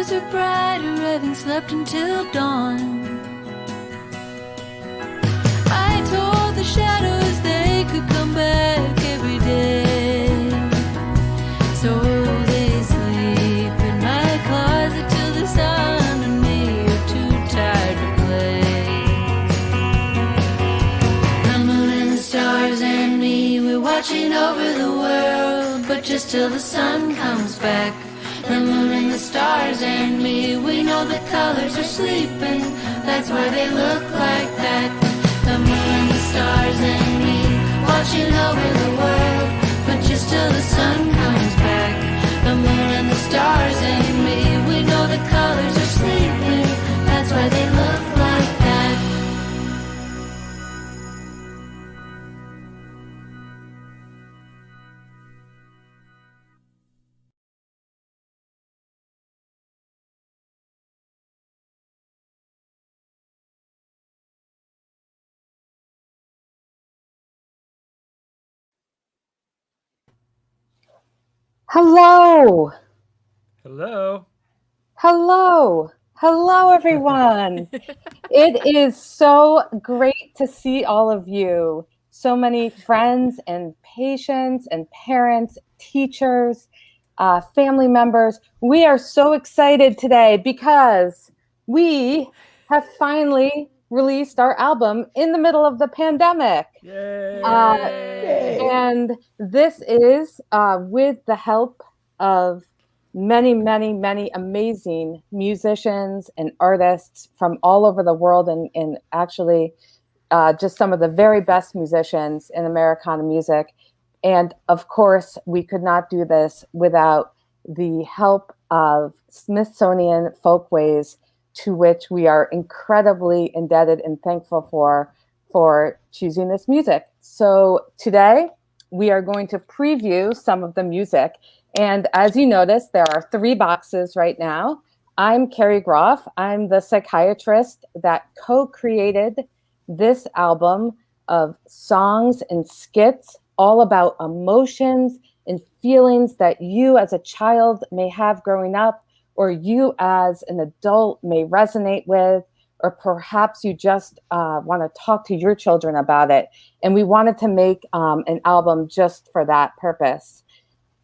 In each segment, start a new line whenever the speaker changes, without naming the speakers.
stars are brighter, having slept until dawn. I told the shadows they could come back every day. So they sleep in my closet till the sun and me are too tired to play. The moon and the stars and me, we're watching over the world, but just till the sun comes back. The moon and the stars and me, we know the colors are sleeping, that's why they look like that. The moon and the stars and me, watching over the world, but just till the sun comes back. The moon and the stars and me, we know the colors are sleeping, that's why they look like that.
Hello.
Hello.
Hello. Hello, everyone. It is so great to see all of you. So many friends and patients and parents, teachers, family members. We are so excited today because we have finally released our album in the middle of the pandemic.
Yay!
And this is with the help of many, many, many amazing musicians and artists from all over the world, and actually just some of the very best musicians in Americana music. And of course, we could not do this without the help of Smithsonian Folkways, to which we are incredibly indebted and thankful for choosing this music. So today we are going to preview some of the music. And as you notice, there are 3 boxes right now. I'm Kari Groff. I'm the psychiatrist that co-created this album of songs and skits all about emotions and feelings that you as a child may have growing up, or you as an adult may resonate with, or perhaps you just want to talk to your children about it. And we wanted to make an album just for that purpose.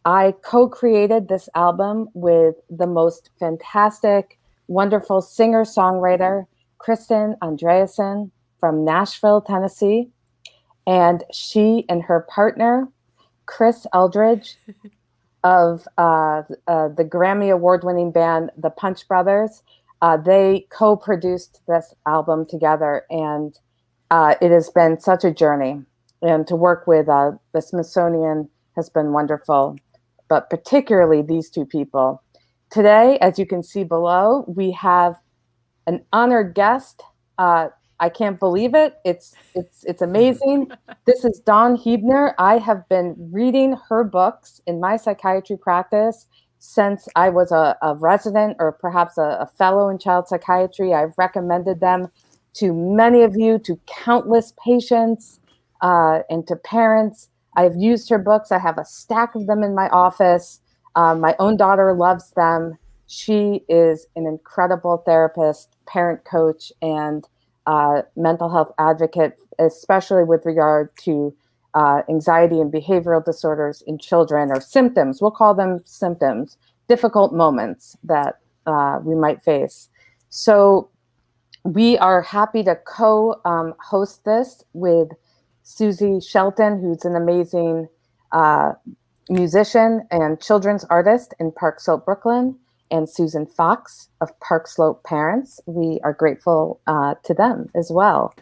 I co-created this album with the most fantastic, wonderful singer-songwriter, Kristin Andreassen from Nashville, Tennessee. And she and her partner, Chris Eldridge, of the Grammy Award-winning band, the Punch Brothers, they co-produced this album together, and it has been such a journey. And to work with the Smithsonian has been wonderful, but particularly these 2 people. Today, as you can see below, we have an honored guest. I can't believe it. It's amazing. This is Dawn Huebner. I have been reading her books in my psychiatry practice since I was a resident, or perhaps a fellow in child psychiatry. I've recommended them to many of you, to countless patients, and to parents. I've used her books. I have a stack of them in my office. My own daughter loves them. She is an incredible therapist, parent coach, and mental health advocate, especially with regard to anxiety and behavioral disorders in children, or symptoms. We'll call them symptoms, difficult moments that we might face. So we are happy to co-host this with Suzi Shelton, who's an amazing musician and children's artist in Park Slope, Brooklyn, and Susan Fox of Park Slope Parents. We are grateful to them as well.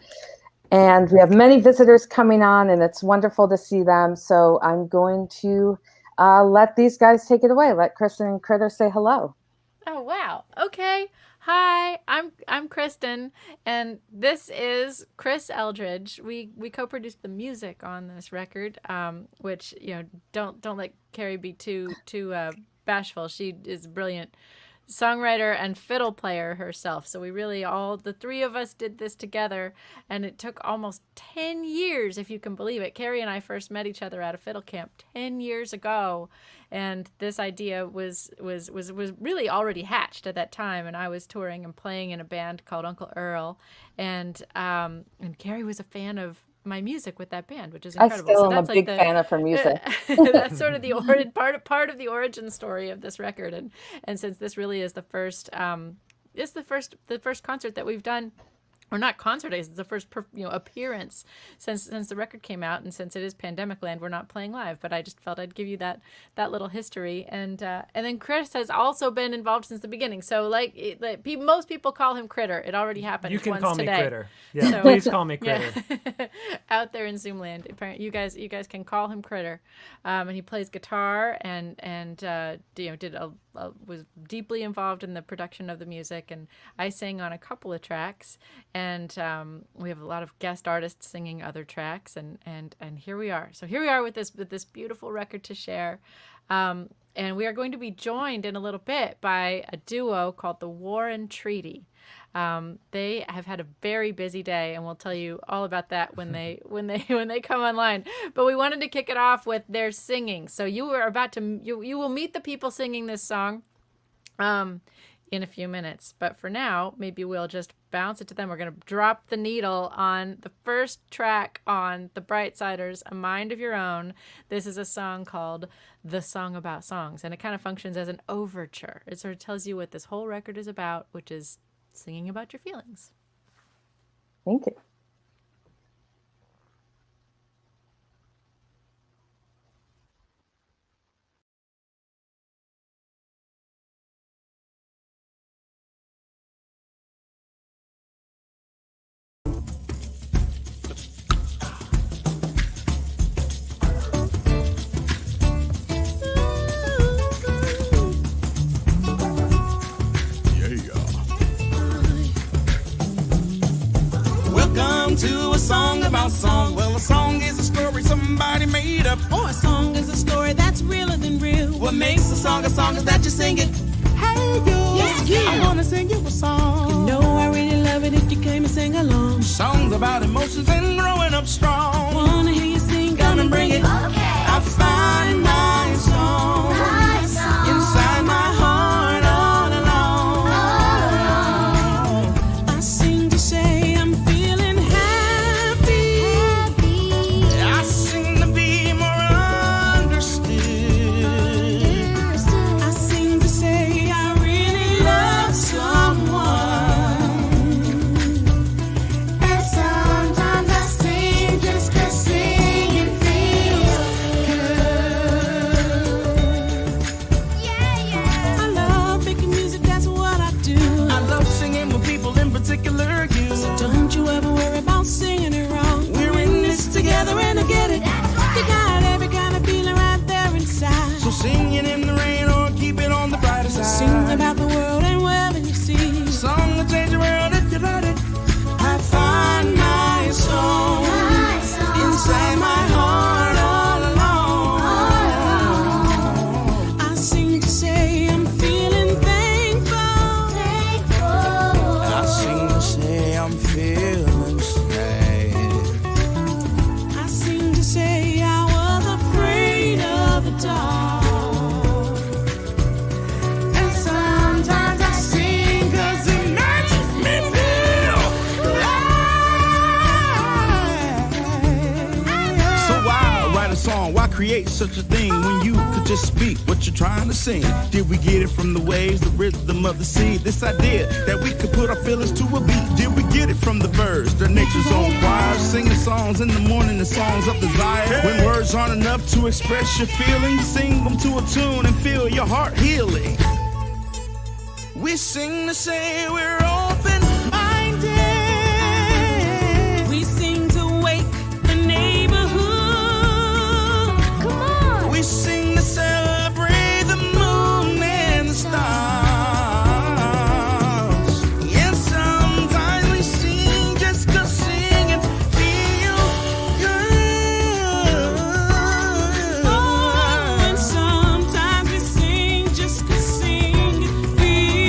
And we have many visitors coming on, and it's wonderful to see them. So I'm going to let these guys take it away. Let Kristen and Critter say hello.
Oh, wow. Okay. Hi, I'm Kristen, and this is Chris Eldridge. We co-produced the music on this record, which, don't let Kari be too bashful. She is a brilliant songwriter and fiddle player herself. So we really the three of us did this together, and it took almost 10 years, if you can believe it. Kari and I first met each other at a fiddle camp 10 years ago, and this idea was really already hatched at that time. And I was touring and playing in a band called Uncle Earl, and Kari was a fan of my music with that band, which is incredible.
I still am a big fan of her music.
That's sort of the part of the origin story of this record, and since this really is the first concert that we've done, or not concert days, it's the first appearance since the record came out, and since it is pandemic land, we're not playing live. But I just felt I'd give you that little history, and then Chris has also been involved since the beginning. So most people call him Critter. It already happened.
You can
once
call
today.
me Critter. Yeah, please call me Critter.
Yeah. Out there in Zoom land, apparently you guys can call him Critter, and he plays guitar and was deeply involved in the production of the music, and I sang on a couple of tracks, and we have a lot of guest artists singing other tracks, and here we are. So here we are with this beautiful record to share, and we are going to be joined in a little bit by a duo called the Warren Treaty. They have had a very busy day, and we'll tell you all about that when they come online. But we wanted to kick it off with their singing. So you will meet the people singing this song in a few minutes. But for now, maybe we'll just bounce it to them. We're going to drop the needle on the first track on the Brightsiders, A Mind of Your Own. This is a song called The Song About Songs, and it kind of functions as an overture. It sort of tells you what this whole record is about, which is singing about your feelings.
Thank you.
To a song about song. Well, a song is a story somebody made up.
Or a song is a story that's realer than real.
What makes a song is that you sing it. Hey, you.
Yes, you.
I wanna sing you a song.
You know I really love it if you came and sing along.
Songs about emotions and growing up strong.
Wanna hear you sing,
come and bring it.
Okay.
I find my song inside my heart all alone.
I sing to say I'm feeling happy.
I sing to be more understood.
I sing to say I really love someone.
And sometimes I sing just 'cause singing feels good. Yeah.
I love making music, that's what I do.
I love singing with people, in particular you.
So don't you ever worry about singing it wrong.
We're in this together and I get it.
You got every kind of feeling right there inside.
So sing it in the rain or keep it on the brighter side.
Sing about the world and wherever you see.
Song will change the world if you let it. I find my song inside my heart all alone.
I sing to say I'm feeling thankful.
I sing to say I'm feeling sad.
I sing to say I was afraid of the dark.
And sometimes I sing 'cause it makes me feel alive. So why write a song? Why create such a thing when you could just speak what you're trying to sing? Did we get it from the waves, the rhythm of the sea? This idea that we could put our feelings to a beat. Did we get it from the birds, the nature's own choir? Singing songs in the morning, the songs of desire. When words aren't enough to express your feelings, sing them to a tune and feel your heart healing. We sing to say we're open-minded.
We sing to wake the neighborhood.
Come on.
We sing to celebrate the moon and the stars. And sometimes we sing just 'cause singing feels good.
Oh, and sometimes we sing just 'cause singing feels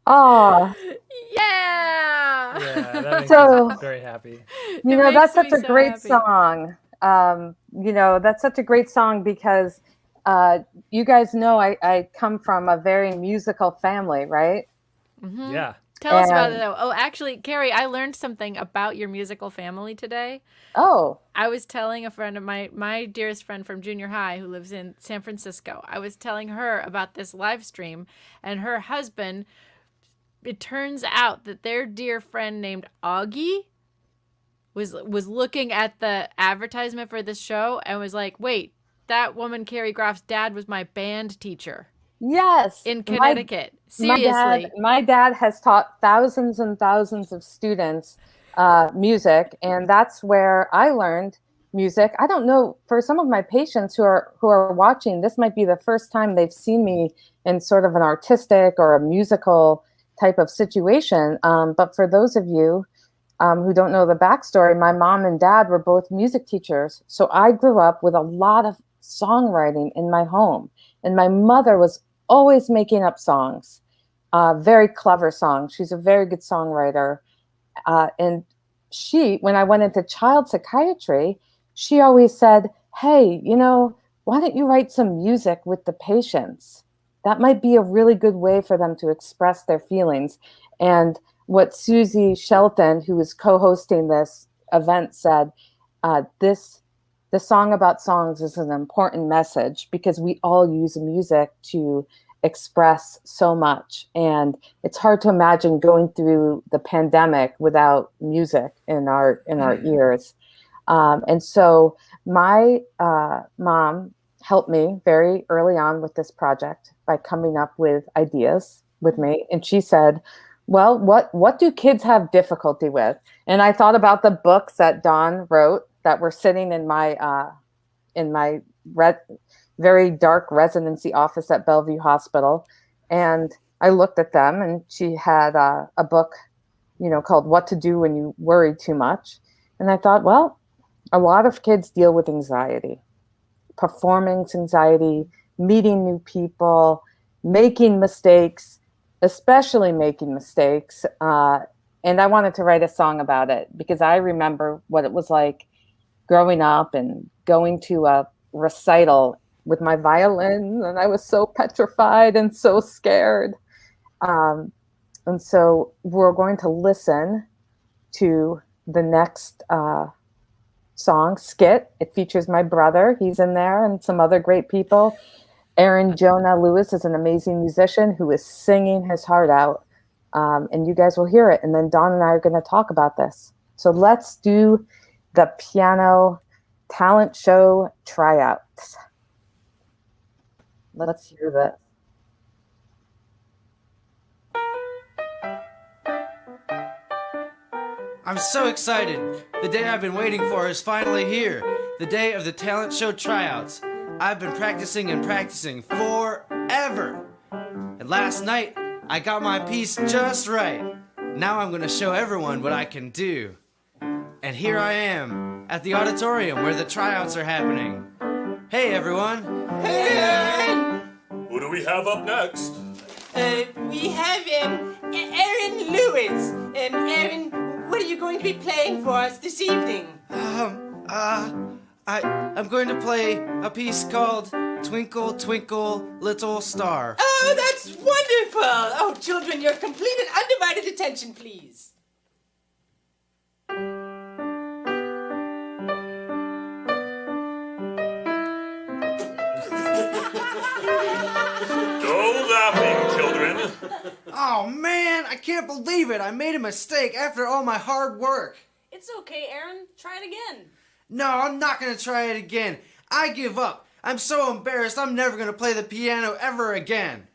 Oh,
Yeah.
Yeah, that makes
So-
me very happy.
you
It
know, that's
makes
such
me
a
so
great
happy.
song. That's such a great song because you guys know I come from a very musical family, right?
Yeah.
Tell us about
And-
it, though. Oh, actually, Kari, I learned something about your musical family today.
Oh,
I was telling a friend of my dearest friend from junior high who lives in San Francisco. I was telling her about this live stream, and her husband, it turns out that their dear friend named Augie was looking at the advertisement for this show and was like, wait, that woman Kari Groff's dad was my band teacher
yes.
in Connecticut. Seriously.
My dad has taught thousands and thousands of students music, and that's where I learned music. I don't know, for some of my patients who are watching, this might be the first time they've seen me in sort of an artistic or a musical type of situation. But for those of you who don't know the backstory, my mom and dad were both music teachers. So I grew up with a lot of songwriting in my home. And my mother was always making up songs, very clever songs. She's a very good songwriter. And when I went into child psychiatry, she always said, hey, why don't you write some music with the patients? That might be a really good way for them to express their feelings. And what Suzi Shelton, who was co-hosting this event, said, the song about songs is an important message because we all use music to express so much. And it's hard to imagine going through the pandemic without music in our ears. And so my mom helped me very early on with this project by coming up with ideas with me. And she said, well, what do kids have difficulty with? And I thought about the books that Dawn wrote that were sitting in my very dark residency office at Bellevue Hospital. And I looked at them, and she had a book, called What to Do When You Worry Too Much. And I thought, well, a lot of kids deal with anxiety, performance anxiety, meeting new people, making mistakes, especially making mistakes. And I wanted to write a song about it because I remember what it was like growing up and going to a recital with my violin, and I was so petrified and so scared. And so we're going to listen to the next song, Skit. It features my brother. He's in there and some other great people. Aaron Jonah Lewis is an amazing musician who is singing his heart out. And you guys will hear it. And then Dawn and I are going to talk about this. So let's do the piano talent show tryouts. Let's hear this.
I'm so excited. The day I've been waiting for is finally here. The day of the talent show tryouts. I've been practicing and practicing forever. And last night, I got my piece just right. Now I'm gonna show everyone what I can do. And here I am, at the auditorium where the tryouts are happening. Hey everyone.
Who do we have up next?
We have Aaron Lewis. Aaron, what are you going to be playing for us this evening?
I'm going to play a piece called Twinkle, Twinkle, Little Star.
Oh, that's wonderful! Oh, children, your complete and undivided attention, please.
No laughing, children.
Oh man, I can't believe it. I made a mistake after all my hard work.
It's okay, Aaron. Try it again.
No, I'm not gonna try it again. I give up. I'm so embarrassed I'm never gonna play the piano ever again.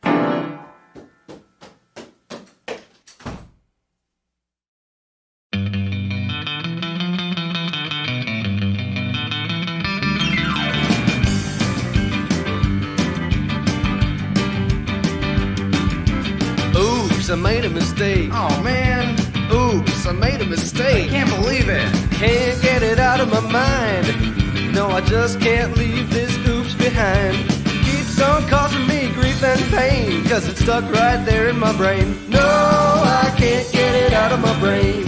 Oops, I made a mistake. Oh man. Oops, I made a mistake. I can't believe it. Can't get it out of my mind. No, I just can't leave this oops behind. Keep keeps on causing me grief and pain, 'cause it's stuck right there in my brain. No, I can't get it out of my brain.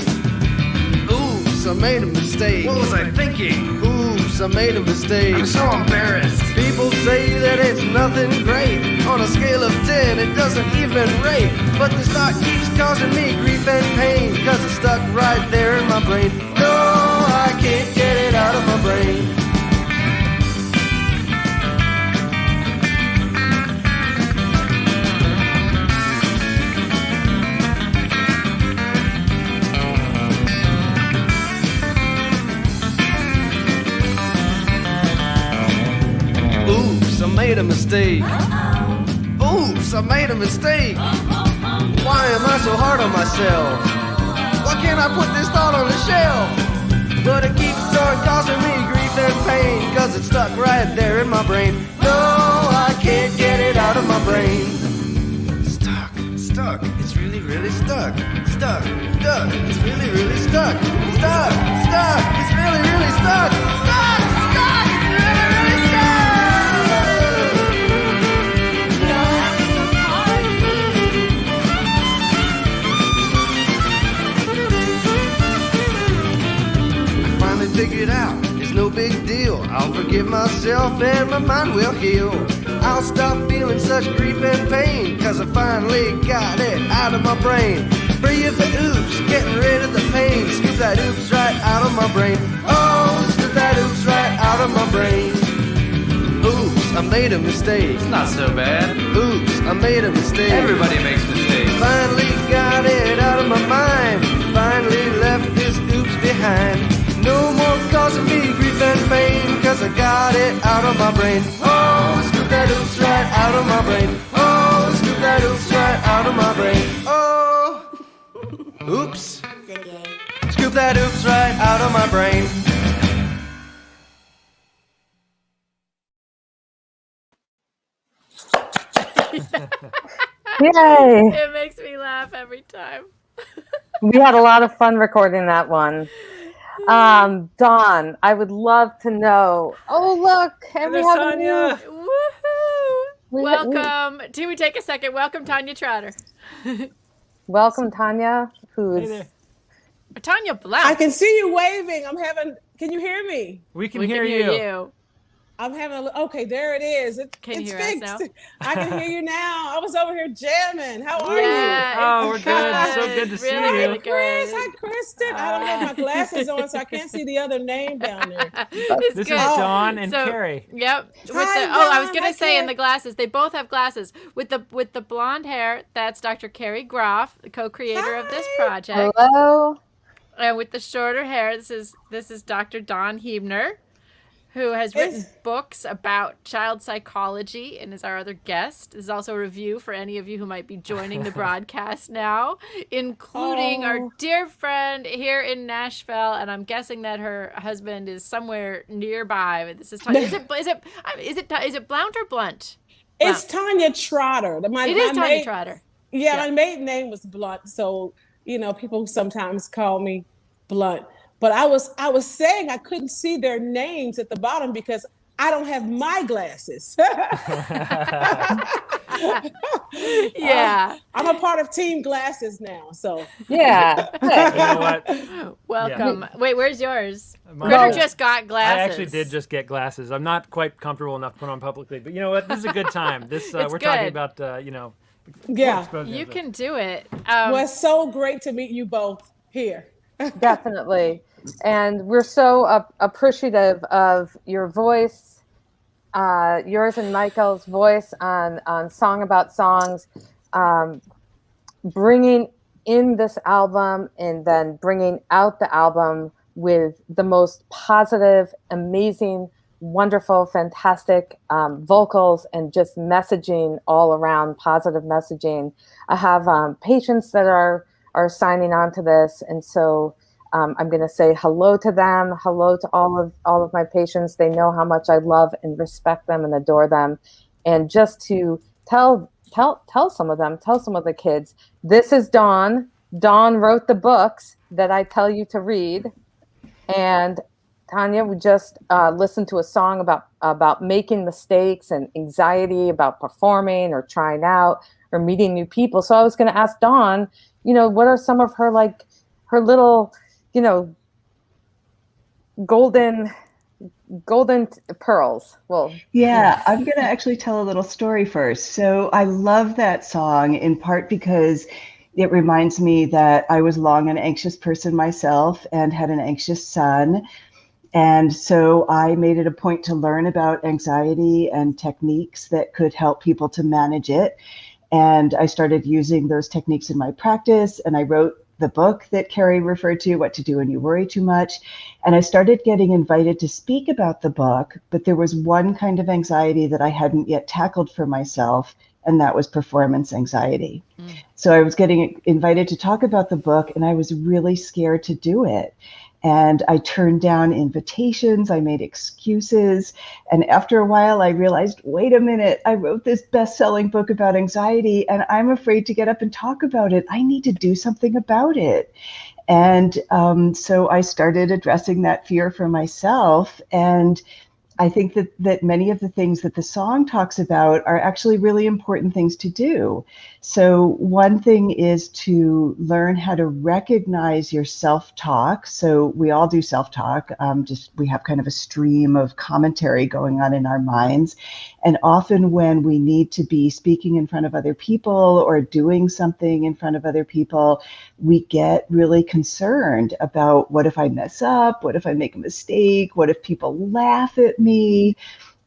Oops, I made a mistake.
What was I thinking?
Oops, I made a mistake.
I'm so embarrassed.
People say that it's nothing great. On a scale of 10, it doesn't even rate. But this thought keeps causing me grief and pain, 'cause it's stuck right there in my brain. No, I can't get it out of my brain. Oops, I made a mistake. Oops, I made a mistake. Why am I so hard on myself? Why can't I put this thought on the shelf? But it keeps on causing me grief and pain, 'cause it's stuck right there in my brain. No, I can't get it out of my brain. Stuck, stuck, it's really, really stuck. Stuck, stuck, it's really, really stuck. Stuck, stuck, it's really, really stuck. Stuck, stuck, it's really, really stuck. Figured out it's no big deal. I'll forgive myself and my mind will heal. I'll stop feeling such grief and pain, 'cause I finally got it out of my brain. Free of the oops, getting rid of the pain. Scoop that oops right out of my brain. Oh, scoop that oops right out of my brain. Oops, I made a mistake.
It's not so bad.
Oops, I made a mistake.
Everybody makes mistakes.
Finally got it out of my mind. Finally left this oops behind. No more causing me grief and pain, 'cause I got it out of my brain. Oh, scoop that oops right out of my brain. Oh, scoop that oops right out of my brain. Oh, oops. Scoop that oops right out of my brain.
Yay!
It makes me laugh every time.
We had a lot of fun recording that one. Dawn, I would love to know. Oh, look, and we have
Tanya.
Woohoo! Welcome. Do we take a second? Welcome, Tanya Trotter.
Welcome, Tanya, who's
Tanya Blount.
I can see you waving. Can you hear me?
We can hear you.
I'm having okay, there it is. It's
hear
fixed.
us now?
I can hear you now. I was over here jamming. How are
Yeah,
you?
Oh, we're good. So good to see
Really,
you.
really
Chris,
good.
hi, Kristen. I don't have my glasses on, so I can't see the other name down there.
It's
This
good.
is Dawn and
So-
Carrie.
Yep. With
Hi,
I was
Dawn.
gonna
Hi,
say in
Carrie.
the glasses. They both have glasses. With the blonde hair, that's Dr. Kari Groff, the co-creator of this project.
hello.
And with the shorter hair, this is Dr. Dawn Huebner, who has written books about child psychology and is our other guest. This is also a review for any of you who might be joining the broadcast now, including our dear friend here in Nashville, and I'm guessing that her husband is somewhere nearby. But this is Tanya. Is it Blount or Blunt?
It's Tanya Trotter.
It is Tanya Trotter.
Yeah, my maiden name was Blunt, so people sometimes call me Blunt. But I was saying I couldn't see their names at the bottom because I don't have my glasses.
Yeah.
I'm a part of Team Glasses now, so.
Yeah.
You know what?
Welcome.
Yeah.
Wait, where's yours?
Mine-
Critter just got glasses.
I actually did just get glasses. I'm not quite comfortable enough to put on publicly, but you know what? This is a good time. This we're talking
good.
about
Yeah.
You can do it.
Well, it's so great to meet you both here.
Definitely. And we're so appreciative of your voice, yours and Michael's voice on Song About Songs, bringing in this album and then bringing out the album with the most positive, amazing, wonderful, fantastic vocals and just messaging all around, positive messaging. I have patients that are signing on to this, and so I'm going to say hello to them, hello to all of my patients. They know how much I love and respect them and adore them, and just to tell some of the kids, this is Dawn. Dawn wrote the books that I tell you to read, and Tanya, we just listened to a song about making mistakes and anxiety about performing or trying out or meeting new people. So I was going to ask Dawn, what are some of her little, golden pearls? Well,
yeah, I'm going to actually tell a little story first. So I love that song in part because it reminds me that I was long an anxious person myself and had an anxious son. And so I made it a point to learn about anxiety and techniques that could help people to manage it. And I started using those techniques in my practice, and I wrote the book that Kari referred to, What to Do When You Worry Too Much. And I started getting invited to speak about the book, but there was one kind of anxiety that I hadn't yet tackled for myself, and that was performance anxiety. So I was getting invited to talk about the book, and I was really scared to do it. And I turned down invitations, I made excuses. And after a while, I realized, wait a minute, I wrote this best-selling book about anxiety, and I'm afraid to get up and talk about it. I need to do something about it. And so I started addressing that fear for myself. And I think that many of the things that the song talks about are actually really important things to do. So one thing is to learn how to recognize your self-talk. So we all do self-talk, we have kind of a stream of commentary going on in our minds. And often when we need to be speaking in front of other people or doing something in front of other people, we get really concerned about, what if I mess up? What if I make a mistake? What if people laugh at me?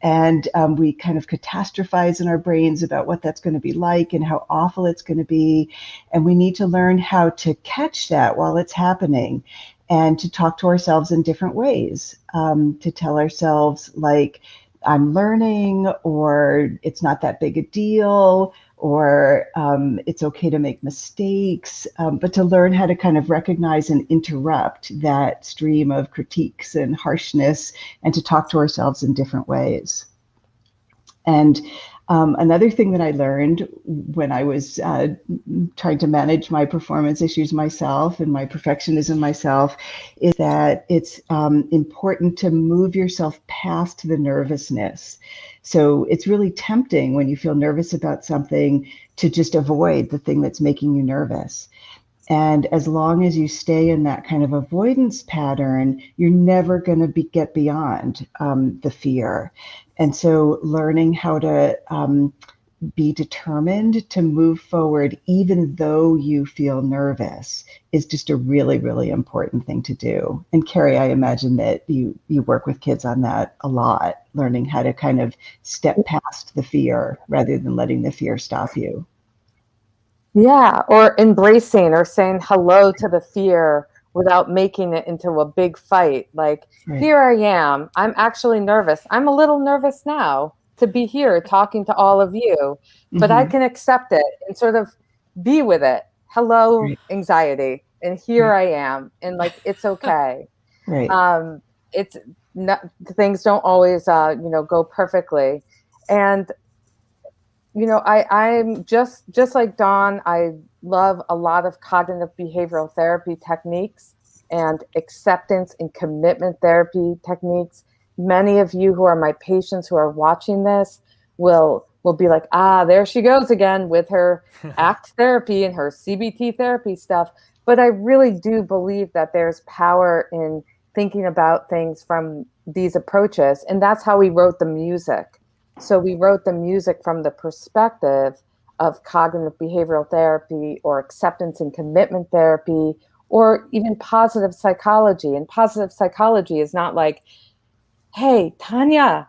And we kind of catastrophize in our brains about what that's going to be like and how awful it's going to be. And we need to learn how to catch that while it's happening and to talk to ourselves in different ways, to tell ourselves, like, I'm learning, or it's not that big a deal, or it's okay to make mistakes, but to learn how to kind of recognize and interrupt that stream of critiques and harshness, and to talk to ourselves in different ways. And another thing that I learned when I was trying to manage my performance issues myself and my perfectionism myself is that it's important to move yourself past the nervousness. So it's really tempting when you feel nervous about something to just avoid the thing that's making you nervous. And as long as you stay in that kind of avoidance pattern, you're never going to get beyond the fear. And so learning how to be determined to move forward, even though you feel nervous, is just a really, really important thing to do. And Kari, I imagine that you work with kids on that a lot, learning how to kind of step past the fear rather than letting the fear stop you.
Yeah, or embracing or saying hello to the fear without making it into a big fight. Like,
Right.
Here I am. I'm actually nervous. I'm a little nervous now to be here talking to all of you, but I can accept it and sort of be with it. Hello,
Right.
anxiety. And here I am. And like, it's okay.
Right.
It's not, things don't always, go perfectly. And I'm just like Dawn. I love a lot of cognitive behavioral therapy techniques and acceptance and commitment therapy techniques. Many of you who are my patients who are watching this will be like, there she goes again with her ACT therapy and her CBT therapy stuff. But I really do believe that there's power in thinking about things from these approaches. And that's how we wrote the music. So we wrote the music from the perspective of cognitive behavioral therapy or acceptance and commitment therapy, or even positive psychology. And positive psychology is not like, hey, Tanya,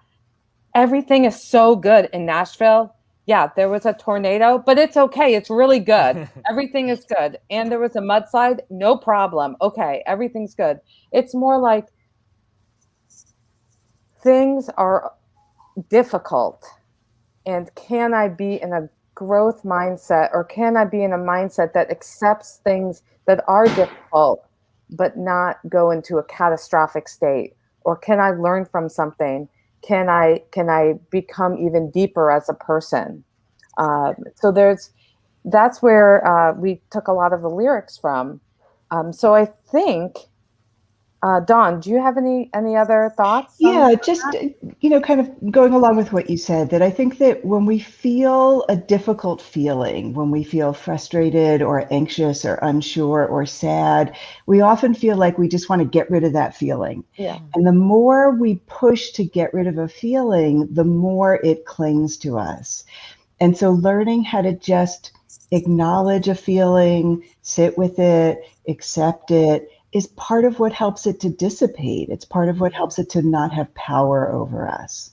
everything is so good in Nashville. Yeah, there was a tornado, but it's okay. It's really good. Everything is good. And there was a mudslide. No problem. Okay, everything's good. It's more like things are difficult, and can I be in a growth mindset, or can I be in a mindset that accepts things that are difficult but not go into a catastrophic state? Or can I learn from something? Can I become even deeper as a person? So that's where we took a lot of the lyrics from. So I think Dawn, do you have any other thoughts?
Yeah, just, kind of going along with what you said, that I think that when we feel a difficult feeling, when we feel frustrated or anxious or unsure or sad, we often feel like we just want to get rid of that feeling.
Yeah.
And the more we push to get rid of a feeling, the more it clings to us. And so learning how to just acknowledge a feeling, sit with it, accept it, is part of what helps it to dissipate. It's part of what helps it to not have power over us.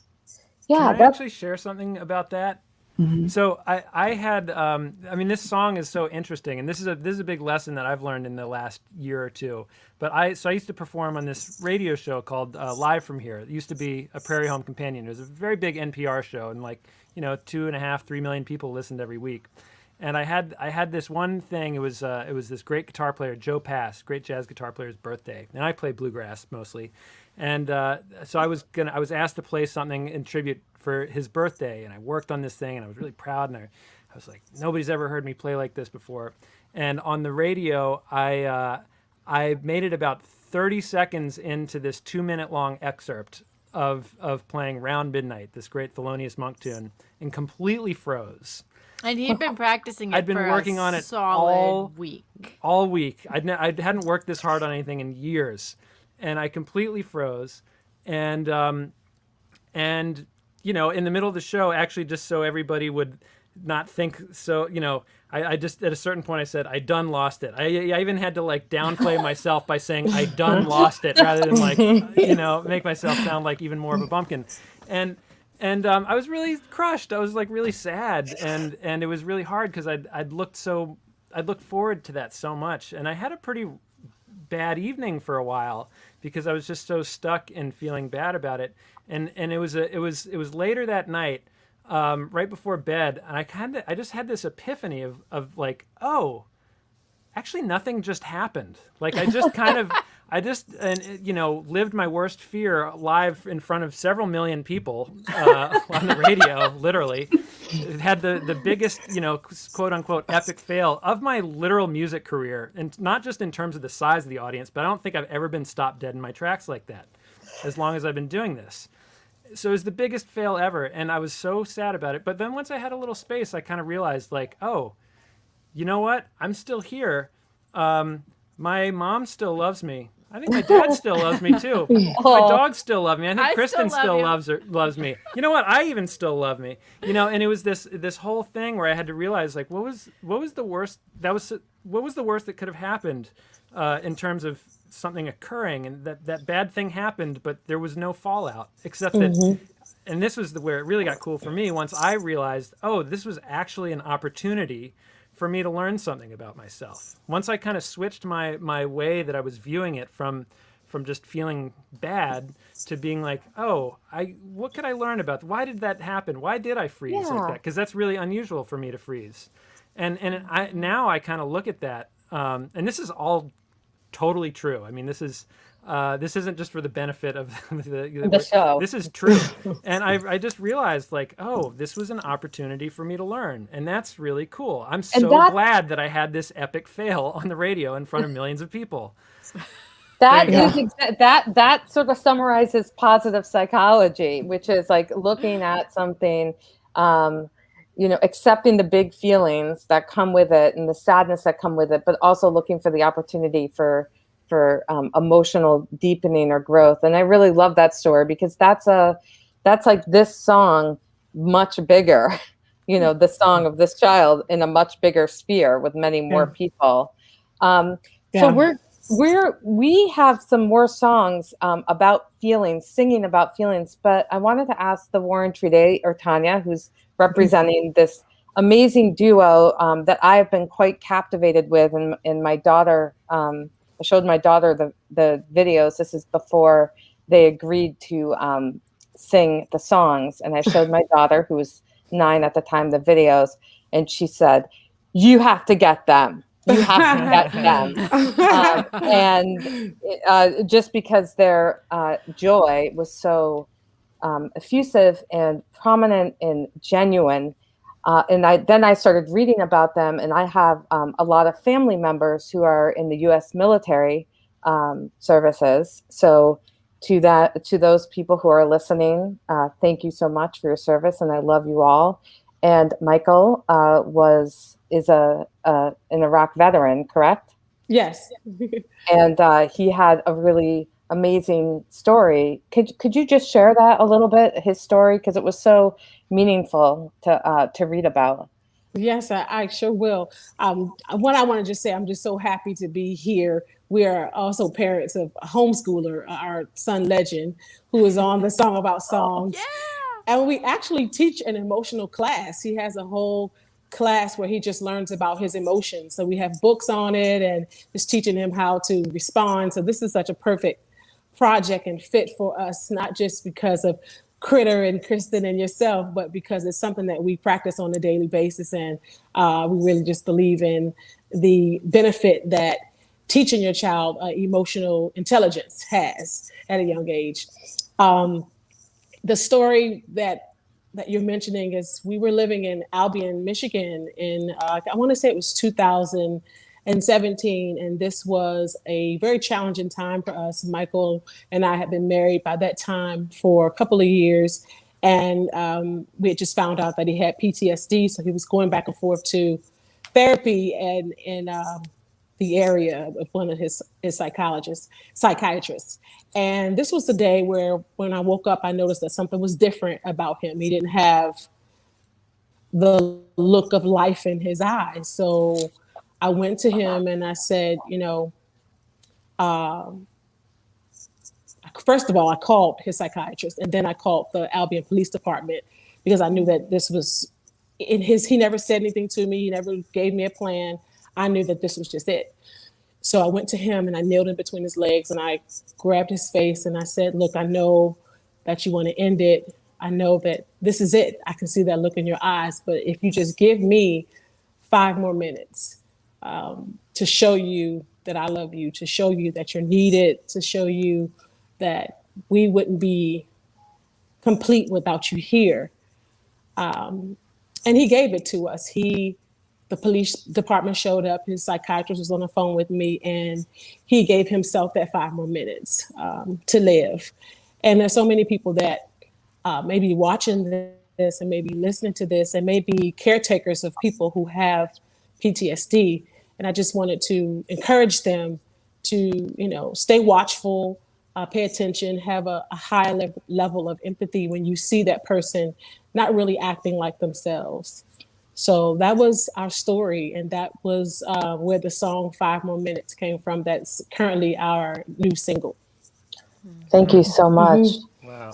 Yeah.
Can I actually share something about that?
Mm-hmm.
So I had, this song is so interesting, and this is a big lesson that I've learned in the last year or two. But I used to perform on this radio show called Live From Here. It used to be a Prairie Home Companion. It was a very big NPR show, and 2.5, 3 million people listened every week. And I had this one thing. It was this great guitar player, Joe Pass, great jazz guitar player's birthday, and I play bluegrass mostly. And so I was asked to play something in tribute for his birthday, and I worked on this thing, and I was really proud. And I was like, nobody's ever heard me play like this before. And on the radio, I made it about 30 seconds into this 2-minute long excerpt of playing Round Midnight, this great Thelonious Monk tune, and completely froze.
And he'd been practicing it.
I'd been
for
working
a
on it
solid week.
All week. I hadn't worked this hard on anything in years, and I completely froze. And in the middle of the show, actually, just so everybody would not think so, I just at a certain point I said, I done lost it. I even had to downplay myself by saying I done lost it, rather than make myself sound like even more of a bumpkin. And I was really crushed. I was really sad, and it was really hard because I'd looked forward to that so much, and I had a pretty bad evening for a while because I was just so stuck in feeling bad about it. And it was later that night, right before bed, and I just had this epiphany of oh, actually nothing just happened. I just lived my worst fear live in front of several million people on the radio, literally. It had the biggest, quote unquote, epic fail of my literal music career. And not just in terms of the size of the audience, but I don't think I've ever been stopped dead in my tracks like that, as long as I've been doing this. So it was the biggest fail ever. And I was so sad about it. But then once I had a little space, I kind of realized oh, you know what? I'm still here. My mom still loves me. I think my dad still loves me too. My dogs still love me. I think Kristen still loves me. You know what? I even still love me. And it was this whole thing where I had to realize what was the worst that could have happened in terms of something occurring, and that bad thing happened, but there was no fallout except that. And this was where it really got cool for me once I realized, oh, this was actually an opportunity for me to learn something about myself. Once I kind of switched my way that I was viewing it from just feeling bad to being what could I learn about? Why did that happen? Why did I freeze like that? Because that's really unusual for me to freeze. And now I kind of look at that, and this is all totally true. I mean, this isn't just for the benefit of the
show.
This is true. And I just realized oh, this was an opportunity for me to learn. And that's really cool. I'm so glad that I had this epic fail on the radio in front of millions of people.
That sort of summarizes positive psychology, which is looking at something, accepting the big feelings that come with it and the sadness that come with it, but also looking for the opportunity for emotional deepening or growth. And I really love that story because that's like this song much bigger, the song of this child in a much bigger sphere with many more people. So we have some more songs about feelings, singing about feelings, but I wanted to ask the Warren Treaty or Tanya, who's representing this amazing duo that I have been quite captivated with, and my daughter, I showed my daughter the videos. This is before they agreed to sing the songs. And I showed my daughter, who was 9 at the time, the videos. And she said, you have to get them. You have to get them. And just because their joy was so effusive and prominent and genuine. And I started reading about them, and I have a lot of family members who are in the U.S. military services. So to those people who are listening, thank you so much for your service, and I love you all. And Michael is an Iraq veteran, correct?
Yes.
And he had a really amazing story. Could you just share that a little bit, his story, because it was so meaningful to read about?
Yes, I sure will. What I want to just say, I'm just so happy to be here. We are also parents of a homeschooler, our son Legend, who is on the Song About Songs. And we actually teach an emotional class. He has a whole class where he just learns about his emotions. So we have books on it and just teaching him how to respond. So this is such a perfect project and fit for us, not just because of Critter and Kristen and yourself, but because it's something that we practice on a daily basis. And we really just believe in the benefit that teaching your child emotional intelligence has at a young age. The story that you're mentioning is we were living in Albion, Michigan in, I want to say it was 2017. And this was a very challenging time for us. Michael and I had been married by that time for a couple of years. And we had just found out that he had PTSD. So he was going back and forth to therapy and in the area of one of his psychiatrists. And this was the day where when I woke up, I noticed that something was different about him. He didn't have the look of life in his eyes. So I went to him and I said, first of all, I called his psychiatrist, and then I called the Albion Police Department because I knew that this was he never said anything to me. He never gave me a plan. I knew that this was just it. So I went to him and I kneeled in between his legs and I grabbed his face and I said, look, I know that you want to end it. I know that this is it. I can see that look in your eyes. But if you just give me 5 more minutes to show you that I love you, to show you that you're needed, to show you that we wouldn't be complete without you here. And he gave it to us. The police department showed up, his psychiatrist was on the phone with me, and he gave himself that 5 more minutes to live. And there's so many people that may be watching this and maybe listening to this and maybe caretakers of people who have PTSD. And I just wanted to encourage them to, stay watchful, pay attention, have a high level of empathy when you see that person not really acting like themselves. So that was our story, and that was where the song 5 More Minutes came from. That's currently our new single.
Thank you so much.
Mm-hmm.
Wow.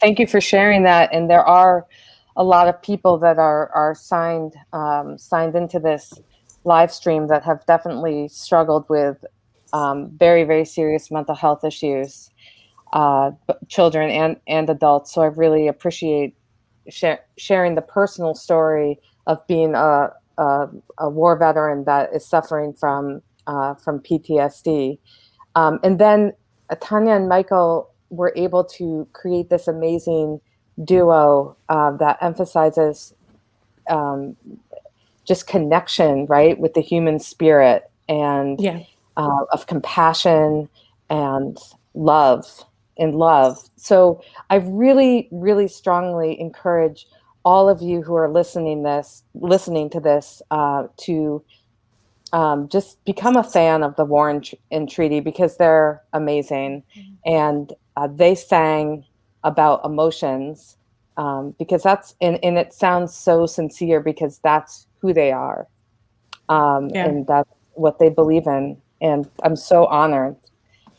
Thank you for sharing that. And there are a lot of people that are signed into this live stream that have definitely struggled with very, very serious mental health issues, children and adults. So I really appreciate sharing the personal story of being a war veteran that is suffering from PTSD. And then Tanya and Michael were able to create this amazing duo that emphasizes just connection, right, with the human spirit and of compassion and love. So I really, really strongly encourage all of you who are listening to this to just become a fan of the War and Treaty, because they're amazing. And they sang about emotions because that's, and it sounds so sincere because that's who they are. And that's what they believe in. And I'm so honored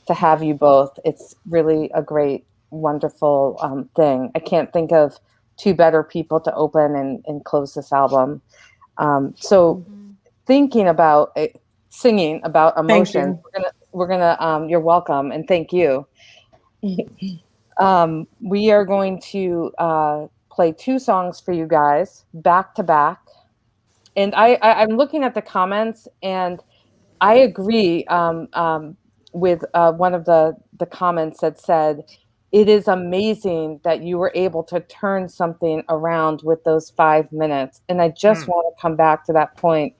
to have you both. It's really a great, wonderful thing. I can't think of 2 better people to open and close this album. Thinking about singing about emotions, we're gonna you're welcome, and thank you. We are going to play 2 songs for you guys back to back. And I'm looking at the comments, and I agree with one of the comments that said, it is amazing that you were able to turn something around with those 5 minutes. And I just want to come back to that point.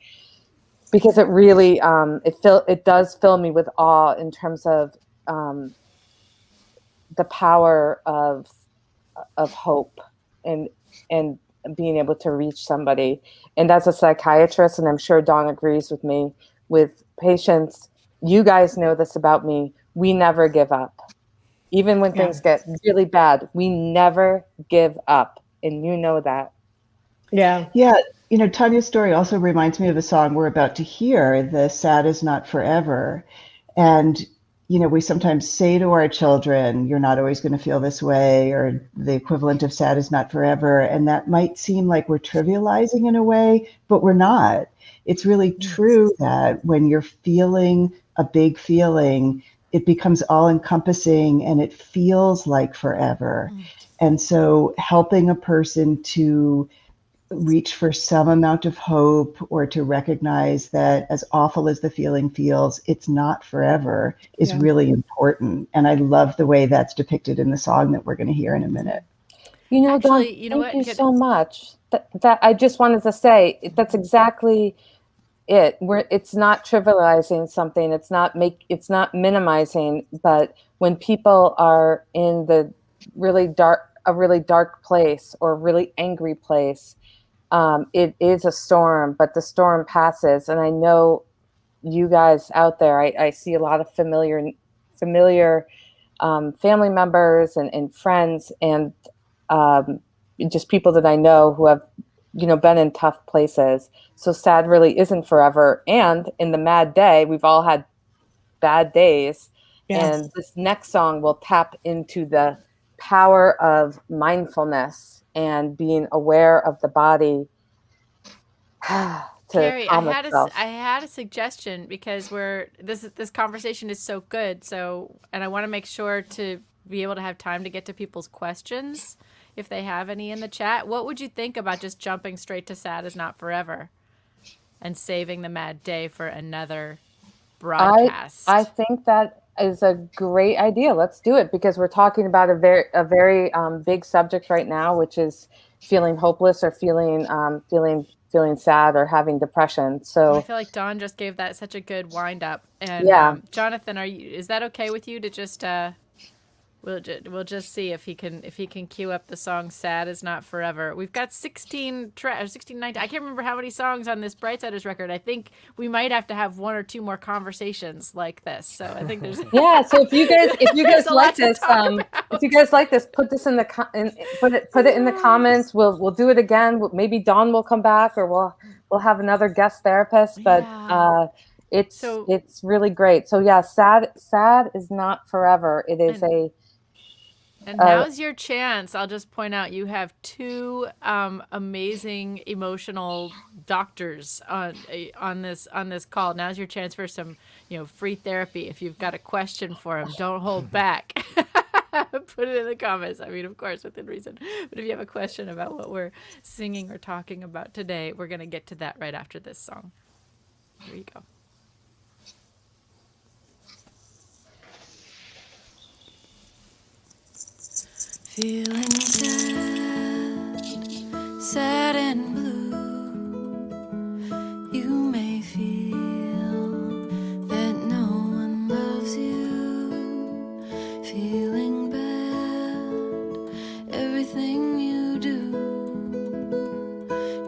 because it really it does fill me with awe in terms of the power of hope and being able to reach somebody. And as a psychiatrist, and I'm sure Dawn agrees with me, with patients, you guys know this about me, we never give up. Even when things get really bad, we never give up. And you know that.
Yeah.
Yeah. You know, Tanya's story also reminds me of a song we're about to hear, The Sad Is Not Forever. And, you know, we sometimes say to our children, you're not always going to feel this way, or the equivalent of sad is not forever. And that might seem like we're trivializing in a way, but we're not. It's really true that when you're feeling a big feeling, it becomes all encompassing and it feels like forever. And so helping a person to reach for some amount of hope, or to recognize that as awful as the feeling feels, it's not forever, is really important. And I love the way that's depicted in the song that we're going to hear in a minute.
You know,
Actually,
Dawn,
you know
thank
what?
you so much. That I just wanted to say, that's exactly it. It's not trivializing something. It's not minimizing. But when people are in a really dark place or a really angry place, it is a storm, but the storm passes. And I know you guys out there, I see a lot of familiar family members and friends, and just people that I know who have, you know, been in tough places. So sad really isn't forever. And in the mad day, we've all had bad days.
Yes.
And this next song will tap into the power of mindfulness and being aware of the body.
Kari, I had a suggestion, because this conversation is so good. So, and I want to make sure to be able to have time to get to people's questions if they have any in the chat. What would you think about just jumping straight to Sad Is Not Forever and saving the mad day for another broadcast?
I think that is a great idea. Let's do it, because we're talking about a very big subject right now, which is feeling hopeless or feeling sad or having depression. So
I feel like Dawn just gave that such a good wind up. And Jonathan, is that okay with you to just we'll just see if he can cue up the song "Sad Is Not Forever." We've got 19. I can't remember how many songs on this Brightsiders record. I think we might have to have one or two more conversations like this. So I think there's
So if you guys like this, put this in put it in the comments. We'll do it again. Maybe Dawn will come back, or we'll have another guest therapist. But it's really great. So yeah, sad is not forever. It is
And now's your chance. I'll just point out, you have two amazing emotional doctors on this call. Now's your chance for some, free therapy. If you've got a question for them, don't hold back. Put it in the comments. I mean, of course, within reason. But if you have a question about what we're singing or talking about today, we're going to get to that right after this song. Here you go.
Feeling sad and blue. You may feel that no one loves you. Feeling bad, everything you do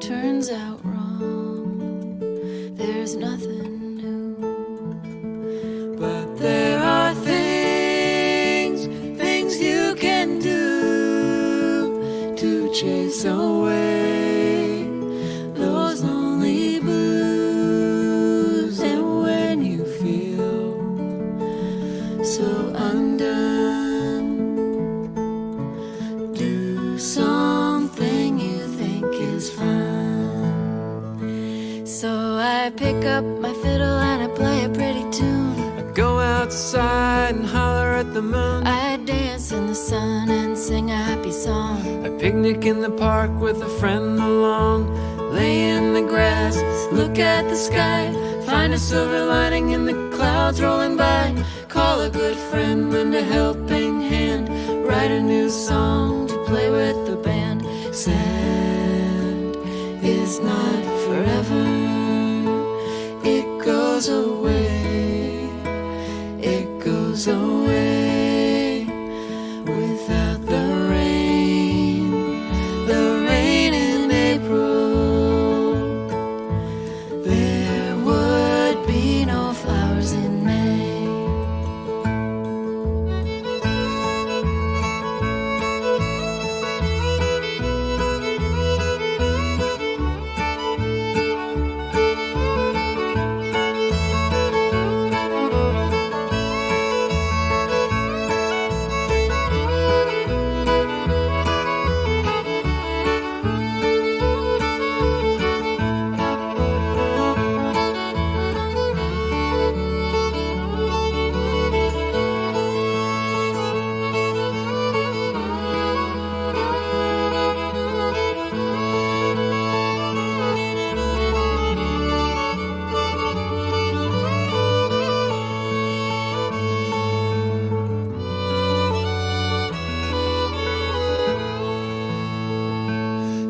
turns out wrong. There's nothing new, but there are things you can do chase away those lonely blues. And when you feel so undone, do something you think is fun. So I pick up my fiddle and I play a pretty tune.
I go outside and holler at the moon.
I dance in the sun and sing a happy song.
I picnic in the park with a friend along. Lay in the grass, look at the sky. Find a silver lining in the clouds rolling by. Call a good friend, lend a helping hand. Write a new song to play with the band. Sad is not forever. It goes away. It goes away without the rain. The rain in April. There would be no flowers in May.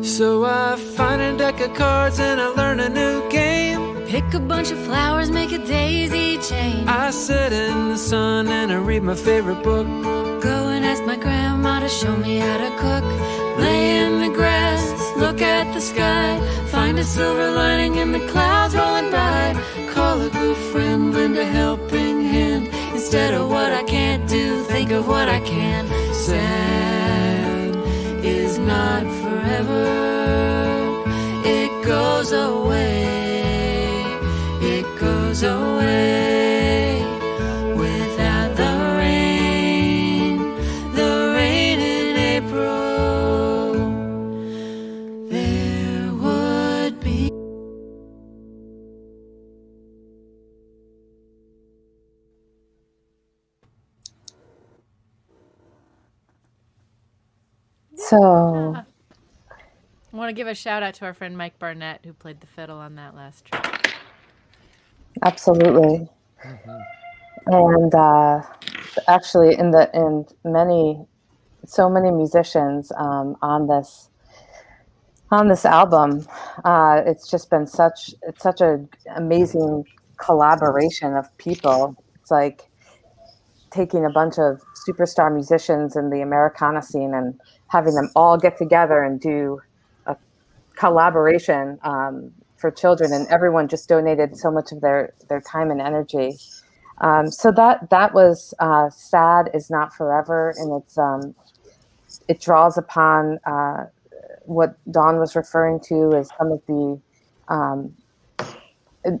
So I find a deck of cards and I learn a new game.
Pick a bunch of flowers, make a daisy chain.
I sit in the sun and I read my favorite book.
Go and ask my grandma to show me how to cook. Lay in the grass, look at the sky. Find a silver lining in the clouds rolling by. Call a good friend, lend a helping hand. Instead of what I can't do, think of what I can. Sad is not forever. It goes away. It goes away without the rain. The rain in April. There would be.
So,
I want to give a shout out to our friend Mike Barnett, who played the fiddle on that last track.
absolutely. And actually, in so many musicians on this album, it's just been such an amazing collaboration of people. It's like taking a bunch of superstar musicians in the Americana scene and having them all get together and do a collaboration for children, and everyone just donated so much of their time and energy. So that was Sad is Not Forever, and it draws upon what Dawn was referring to as some of the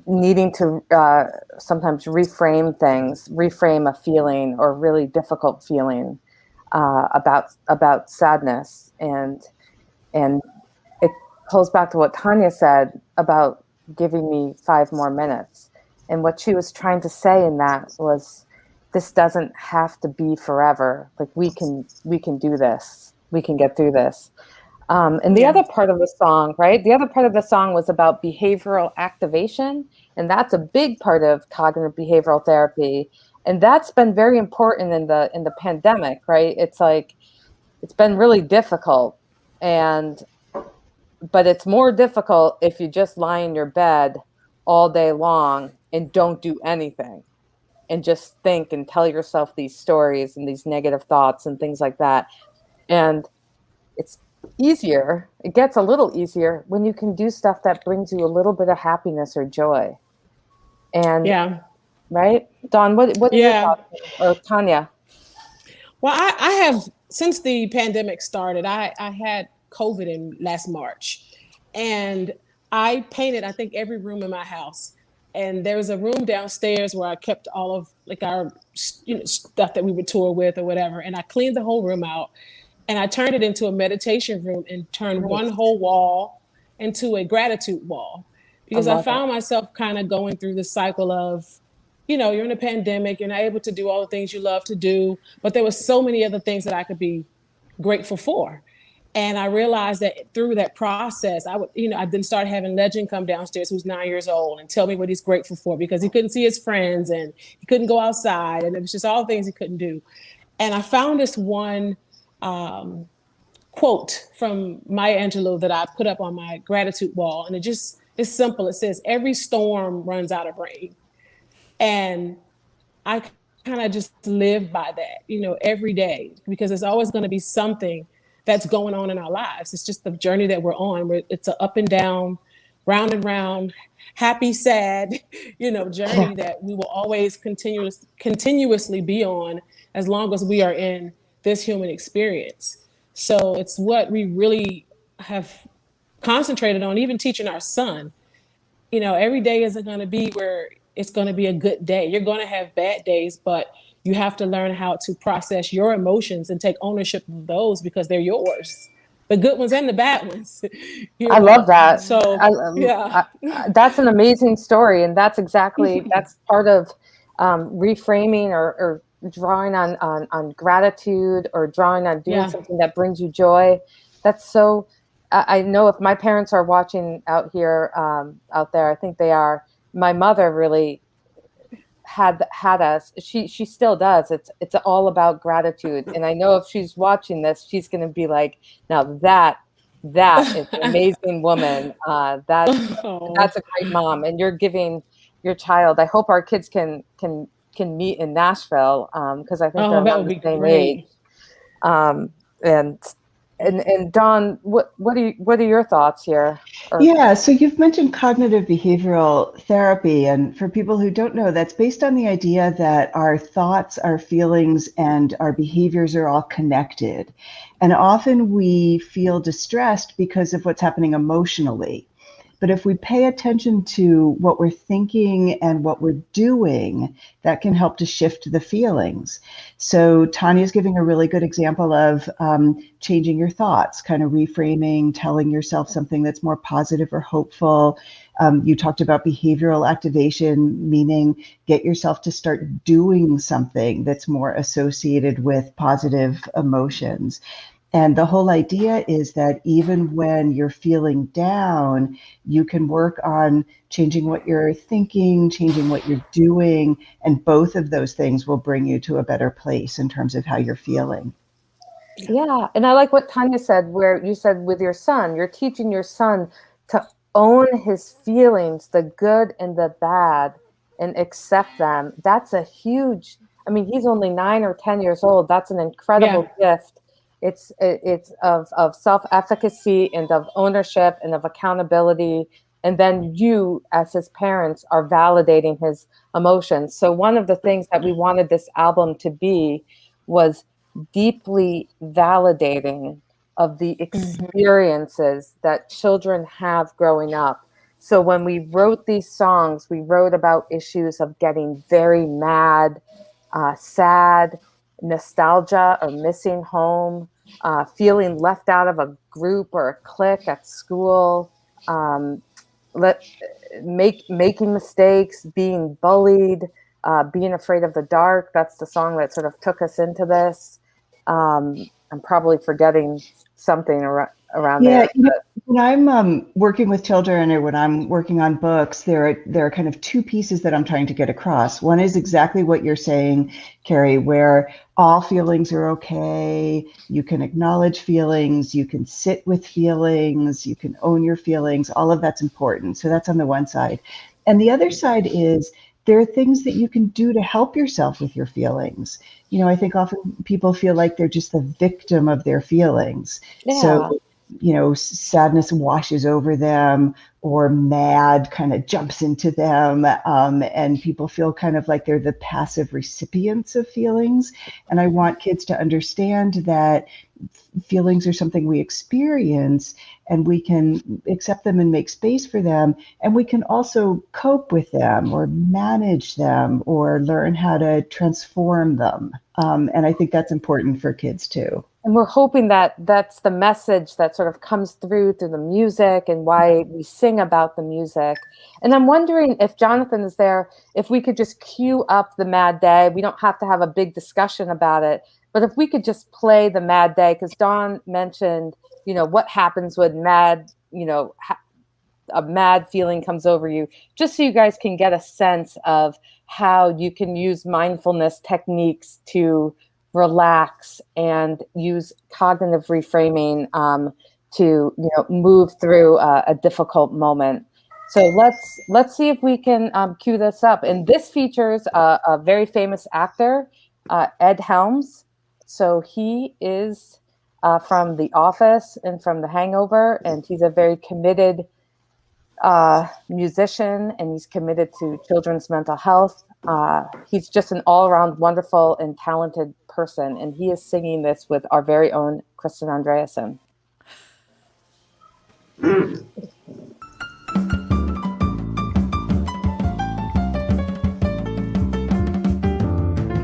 needing to sometimes reframe things, reframe a feeling or really difficult feeling about sadness, and it pulls back to what Tanya said about giving me 5 more minutes. And what she was trying to say in that was, this doesn't have to be forever. Like we can do this. We can get through this. And the other part of the song, right? The other part of the song was about behavioral activation. And that's a big part of cognitive behavioral therapy. And that's been very important in the pandemic, right? It's like, it's been really difficult. But it's more difficult if you just lie in your bed all day long and don't do anything and just think and tell yourself these stories and these negative thoughts and things like that. And it's easier. It gets a little easier when you can do stuff that brings you a little bit of happiness or joy. And
yeah,
right, Dawn, what are your thoughts? Or Tanya?
Well, I have, since the pandemic started, I had COVID in last March, and I painted, I think, every room in my house. And there was a room downstairs where I kept all of like our stuff that we would tour with or whatever. And I cleaned the whole room out, and I turned it into a meditation room and turned one whole wall into a gratitude wall, because I found myself kind of going through the cycle of, you're in a pandemic, you're not able to do all the things you love to do, but there was so many other things that I could be grateful for. And I realized that through that process, I then started having Legend come downstairs, who's 9 years old, and tell me what he's grateful for, because he couldn't see his friends and he couldn't go outside, and it was just all things he couldn't do. And I found this one quote from Maya Angelou that I put up on my gratitude wall. And it's simple. It says, every storm runs out of rain. And I kind of just live by that, every day, because there's always going to be something that's going on in our lives. It's just the journey that we're on. It's an up and down, round and round, happy, sad, journey that we will always continuously be on as long as we are in this human experience. So it's what we really have concentrated on, even teaching our son. Every day isn't going to be where it's going to be a good day. You're going to have bad days, but you have to learn how to process your emotions and take ownership of those because they're yours. The good ones and the bad ones.
I love that.
So, yeah.
That's an amazing story. And that's part of reframing or drawing on gratitude or drawing on doing something that brings you joy. That's so, I know if my parents are watching out there, I think they are. My mother really had us. She still does. It's all about gratitude. And I know if she's watching this, she's going to be like, now that is an amazing woman. That's a great mom. And you're giving your child. I hope our kids can meet in Nashville because I think they're around the same age. And Dawn, what are your thoughts here?
Yeah, so you've mentioned cognitive behavioral therapy, and for people who don't know, that's based on the idea that our thoughts, our feelings, and our behaviors are all connected. And often we feel distressed because of what's happening emotionally. But if we pay attention to what we're thinking and what we're doing, that can help to shift the feelings. So Tanya's giving a really good example of changing your thoughts, kind of reframing, telling yourself something that's more positive or hopeful. You talked about behavioral activation, meaning get yourself to start doing something that's more associated with positive emotions. And the whole idea is that even when you're feeling down, you can work on changing what you're thinking, changing what you're doing, and both of those things will bring you to a better place in terms of how you're feeling.
Yeah, and I like what Tanya said, where you said with your son, you're teaching your son to own his feelings, the good and the bad, and accept them. That's a huge, he's only 9 or 10 years old. That's an incredible gift. It's of self-efficacy and of ownership and of accountability. And then you, as his parents, are validating his emotions. So one of the things that we wanted this album to be was deeply validating of the experiences that children have growing up. So when we wrote these songs, we wrote about issues of getting very mad, sad, nostalgia or missing home, feeling left out of a group or a clique at school, making mistakes, being bullied, being afraid of the dark. That's the song that sort of took us into this. I'm probably forgetting something around there.
When I'm working with children or when I'm working on books, there are kind of two pieces that I'm trying to get across. One is exactly what you're saying, Kari, where all feelings are okay. You can acknowledge feelings, you can sit with feelings, you can own your feelings. All of that's important. So that's on the one side. And the other side is there are things that you can do to help yourself with your feelings. I think often people feel like they're just the victim of their feelings.
Yeah.
So, sadness washes over them or mad kind of jumps into them. And people feel kind of like they're the passive recipients of feelings. And I want kids to understand that feelings are something we experience and we can accept them and make space for them. And we can also cope with them or manage them or learn how to transform them. And I think that's important for kids too.
And we're hoping that that's the message that sort of comes through the music and why we sing about the music. And I'm wondering if Jonathan is there, if we could just cue up the Mad Day. We don't have to have a big discussion about it, but if we could just play the Mad Day, because Dawn mentioned, what happens when mad, a mad feeling comes over you, just so you guys can get a sense of how you can use mindfulness techniques to relax and use cognitive reframing to move through a difficult moment. So let's see if we can cue this up. And this features a very famous actor, Ed Helms. So he is from The Office and from The Hangover, and he's a very committed musician, and he's committed to children's mental health. He's just an all-around wonderful and talented person, and he is singing this with our very own Kristin Andreassen.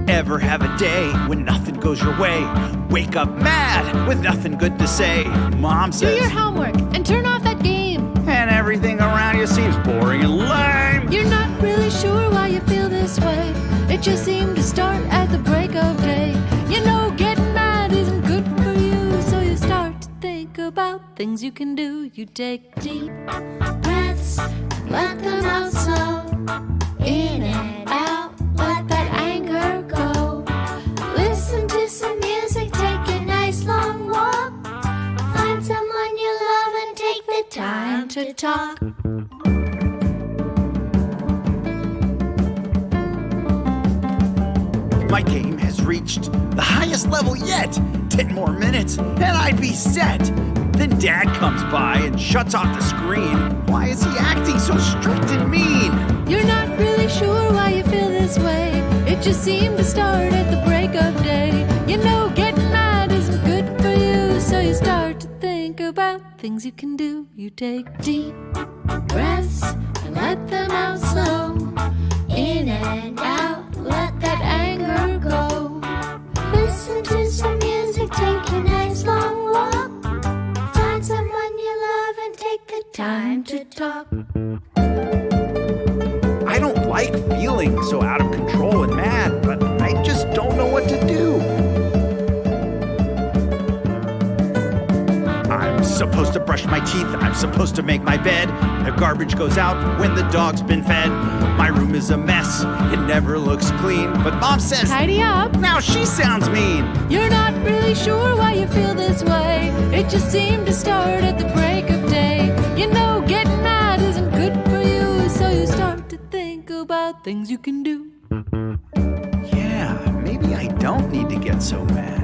Ever have a day when nothing goes your way? Wake up mad with nothing good to say. Mom says,
do your homework and turn off that game.
And everything around you seems boring and lame.
You're not really sure why you feel this way. It just seemed to start at the break of day. You know getting mad isn't good for you, so you start to think about things you can do. You take deep breaths, let them out slow. In and out, let that anger go. Listen to some music, take a nice long walk. Find someone you love and take the time to talk.
My game has reached the highest level yet. 10 more minutes and I'd be set. Then Dad comes by and shuts off the screen. Why is he acting so strict and mean?
You're not really sure why you feel this way. It just seemed to start at the break of day. You know getting mad isn't good for you, so you start to think about things you can do. You take deep breaths and let them out slow. In and out, let that anger go. Listen to some music, take a nice long walk. Find someone you love and take the time to talk.
I don't like feeling so out of control and mad, but I just don't know what to do. I'm supposed to brush my teeth, I'm supposed to make my bed. The garbage goes out when the dog's been fed. My room is a mess, it never looks clean. But Mom says,
tidy up.
Now she sounds mean.
You're not really sure why you feel this way. It just seemed to start at the break of day. You know getting mad isn't good for you, so you start to think about things you can do.
Yeah, maybe I don't need to get so mad.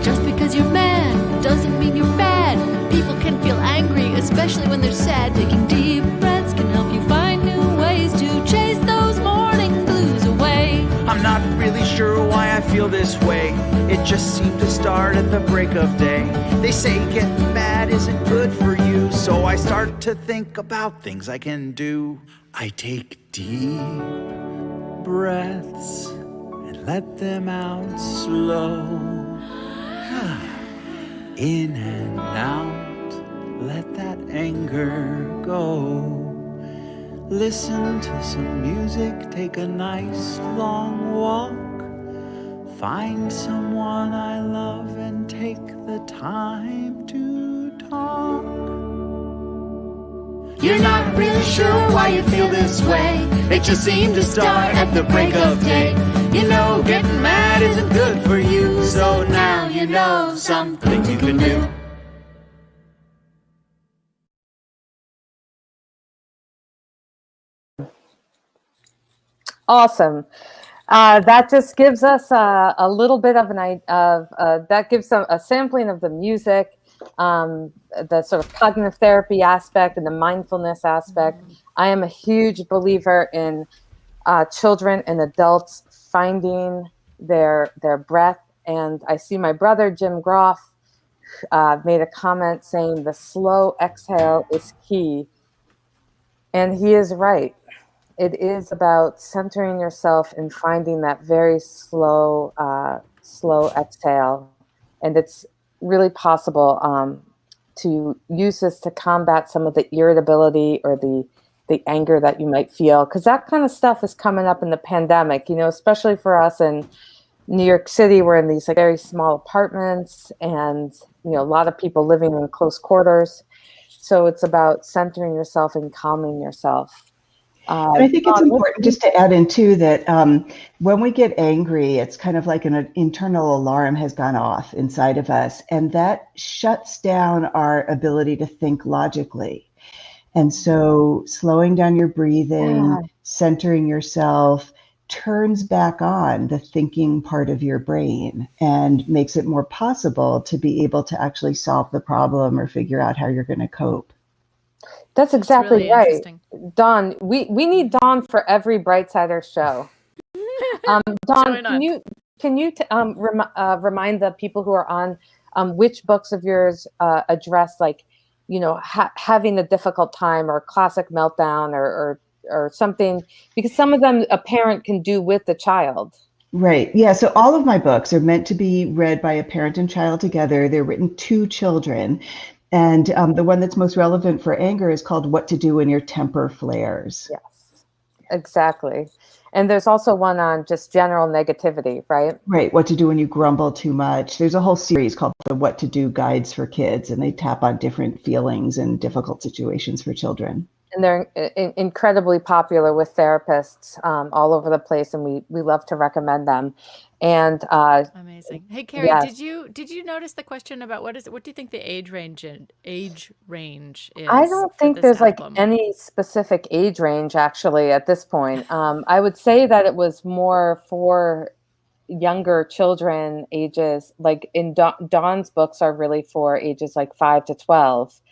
Just because you're mad doesn't mean you're bad. People can feel angry, especially when they're sad. Taking deep breaths can help you find new ways to chase those morning blues away.
I'm not really sure why I feel this way. It just seemed to start at the break of day. They say getting mad isn't good for you, so I start to think about things I can do. I take deep breaths and let them out slow. In and out, let that anger go. Listen to some music, take a nice long walk. Find someone I love and take the time to talk.
You're not really sure why you feel this way. It just seemed to start at the break of day. You know getting mad isn't good for you, so now you know something you can do.
Awesome. That just gives us a little bit of that gives a sampling of the music, the sort of cognitive therapy aspect and the mindfulness aspect. I am a huge believer in children and adults finding their breath. And I see my brother, Jim Groff, made a comment saying the slow exhale is key. And he is right. It is about centering yourself and finding that very slow exhale. And it's really possible to use this to combat some of the irritability or the anger that you might feel. Because that kind of stuff is coming up in the pandemic, especially for us in New York City. We're in these very small apartments and, a lot of people living in close quarters. So it's about centering yourself and calming yourself.
I think it's important just to add in too that when we get angry, it's kind of like an internal alarm has gone off inside of us, and that shuts down our ability to think logically. And so slowing down your breathing, centering yourself, turns back on the thinking part of your brain and makes it more possible to be able to actually solve the problem or figure out how you're going to cope.
That's exactly
really
right.
interesting.
Dawn, we need Dawn for every Brightsider show. Dawn, can you remind the people who are on which books of yours address, like, you know, having a difficult time or classic meltdown or something, because some of them a parent can do with the child.
Right. Yeah. So all of my books are meant to be read by a parent and child together. They're written to children. And the one that's most relevant for anger is called What to Do When Your Temper Flares.
Yes, exactly. And there's also one on just general negativity, right?
Right. What to do when you grumble too much. There's a whole series called the What to Do Guides for Kids, and they tap on different feelings and difficult situations for children.
And they're incredibly popular with therapists all over the place, and we love to recommend them. And
amazing. Hey, Kari,
yes.
did you notice the question about what do you think the age range is?
I don't think there's
album?
like any specific age range actually at this point. I would say that it was more for younger children, ages like in Dawn's books are really for ages like 5 to 12.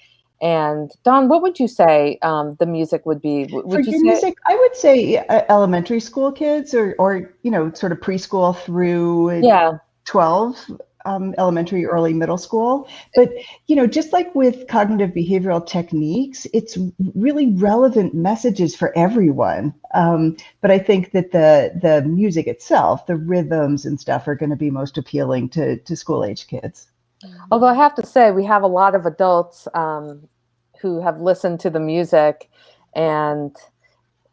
And Dawn, what would you say the music would be? Would you say
music? I would say elementary school kids, or you know, sort of preschool through 12, elementary, early middle school. But you know, just like with cognitive behavioral techniques, it's really relevant messages for everyone. But I think that the music itself, the rhythms and stuff, are going to be most appealing to school age kids.
Although I have to say, we have a lot of adults who have listened to the music and,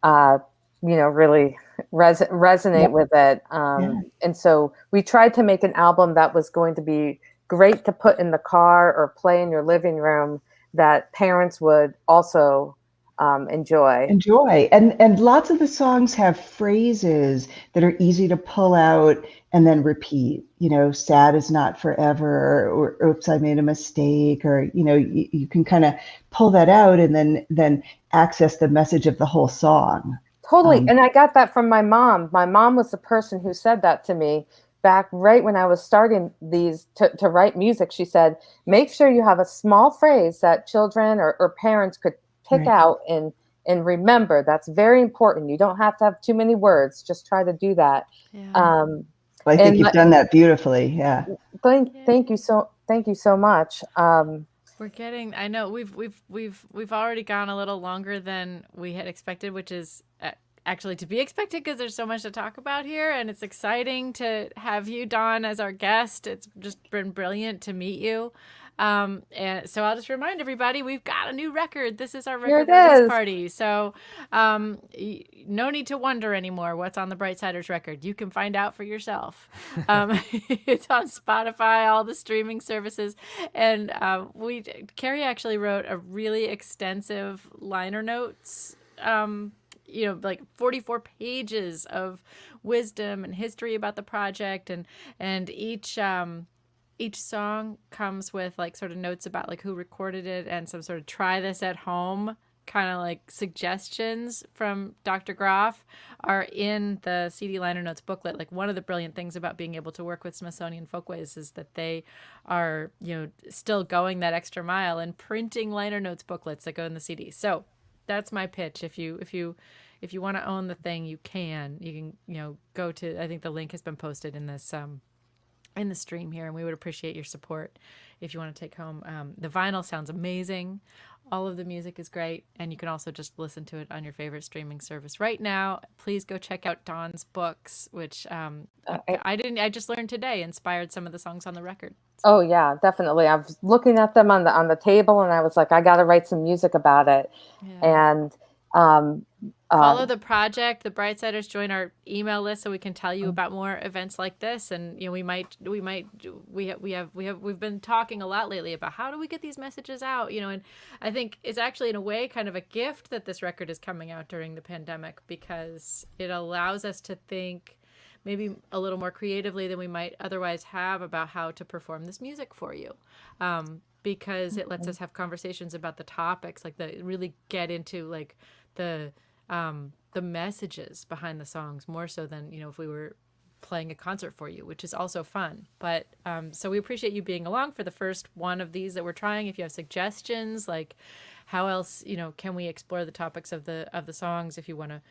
you know, really resonate with it. And so we tried to make an album that was going to be great to put in the car or play in your living room that parents would also enjoy.
And lots of the songs have phrases that are easy to pull out and then repeat. You know, sad is not forever, or oops, I made a mistake, or you know, you can kind of pull that out and then access the message of the whole song.
Totally. And I got that from my mom. My mom was the person who said that to me back right when I was starting these to write music. She said, make sure you have a small phrase that children or parents could pick out and remember. That's very important. You don't have to have too many words. Just try to do that.
I think you've done that beautifully. Yeah.
Thank you so much.
We're getting. I know we've already gone a little longer than we had expected, which is actually to be expected because there's so much to talk about here, and it's exciting to have you, Dawn, as our guest. It's just been brilliant to meet you. And so I'll just remind everybody, we've got a new record. This is our record release party. So no need to wonder anymore what's on the Brightsiders record. You can find out for yourself. It's on Spotify, all the streaming services. And Kari actually wrote a really extensive liner notes, you know, like 44 pages of wisdom and history about the project. And each song comes with like sort of notes about like who recorded it and some sort of try this at home kind of like suggestions from Dr. Groff are in the CD liner notes booklet. Like one of the brilliant things about being able to work with Smithsonian Folkways is that they are, you know, still going that extra mile and printing liner notes booklets that go in the CD. So that's my pitch. If you want to own the thing, you can, you know, go to, I think the link has been posted in this, in the stream here, and we would appreciate your support if you want to take home. The vinyl sounds amazing. All of the music is great, and you can also just listen to it on your favorite streaming service right now. Please go check out Dawn's books, which I just learned today inspired some of the songs on the record.
Oh yeah, definitely. I was looking at them on the table, and I was like, I got to write some music about it. And
follow the project. The Brightsiders, join our email list so we can tell you about more events like this. And you know, we've been talking a lot lately about how do we get these messages out, you know, and I think it's actually in a way kind of a gift that this record is coming out during the pandemic, because it allows us to think maybe a little more creatively than we might otherwise have about how to perform this music for you. because it lets us have conversations about the topics, like really get into like the messages behind the songs more so than, if we were playing a concert for you, which is also fun. But so we appreciate you being along for the first one of these that we're trying. If you have suggestions, like how else, can we explore the topics of the songs, if you want to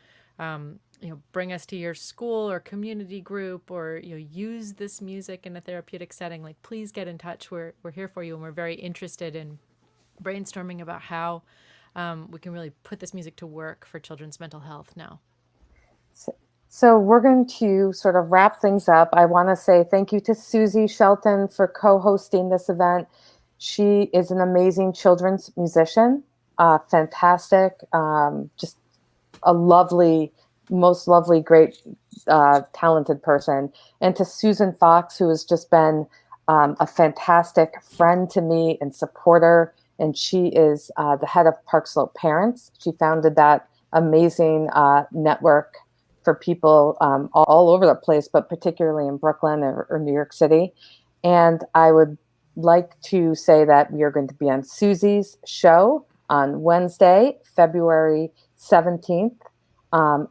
bring us to your school or community group, or use this music in a therapeutic setting, like please get in touch. We're here for you, and we're very interested in brainstorming about how we can really put this music to work for children's mental health now.
So we're going to sort of wrap things up. I want to say thank you to Suzi Shelton for co-hosting this event. She is an amazing children's musician, fantastic, just a most lovely, great, talented person. And to Susan Fox, who has just been a fantastic friend to me and supporter. And she is the head of Park Slope Parents. She founded that amazing network for people all over the place, but particularly in Brooklyn or New York City. And I would like to say that we are going to be on Suzi's show on Wednesday, February 17th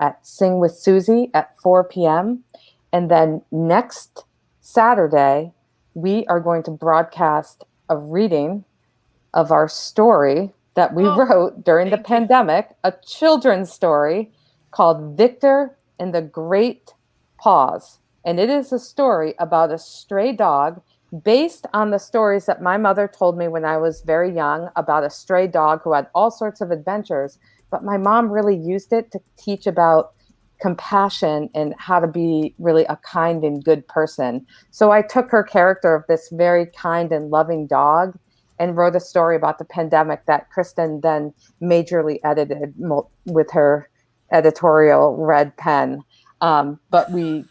at Sing with Suzi at 4 p.m. And then next Saturday, we are going to broadcast a reading of our story that we wrote during the pandemic, a children's story called Victor and the Great Pause. And it is a story about a stray dog based on the stories that my mother told me when I was very young about a stray dog who had all sorts of adventures. But my mom really used it to teach about compassion and how to be really a kind and good person. So I took her character of this very kind and loving dog and wrote a story about the pandemic that Kristin then majorly edited with her editorial red pen. But we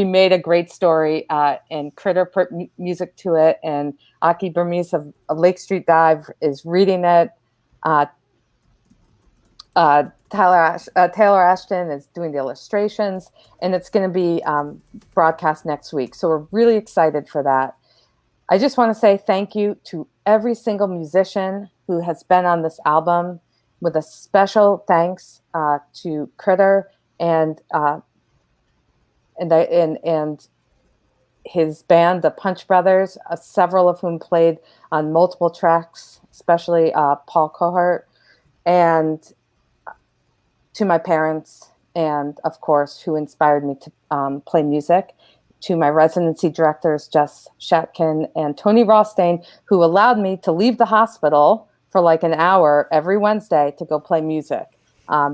made a great story and Critter put music to it, and Aki Burmese of Lake Street Dive is reading it. Taylor Ashton is doing the illustrations, and it's going to be broadcast next week. So we're really excited for that. I just want to say thank you to every single musician who has been on this album, with a special thanks to Critter and his band, the Punch Brothers, several of whom played on multiple tracks, especially Paul Cohart, and to my parents, and of course, who inspired me to play music, to my residency directors, Jess Shatkin and Tony Rothstein, who allowed me to leave the hospital for like an hour every Wednesday to go play music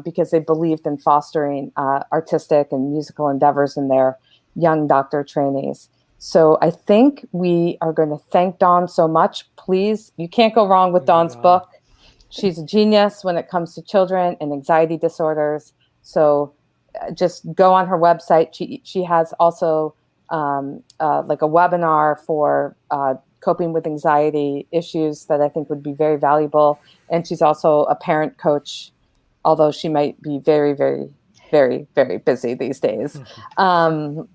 because they believed in fostering artistic and musical endeavors in their young doctor trainees. So I think we are going to thank Dawn so much. Please, you can't go wrong with Dawn's book. She's a genius when it comes to children and anxiety disorders. So just go on her website. She has also like a webinar for coping with anxiety issues that I think would be very valuable. And she's also a parent coach, although she might be very, very, very, very busy these days. And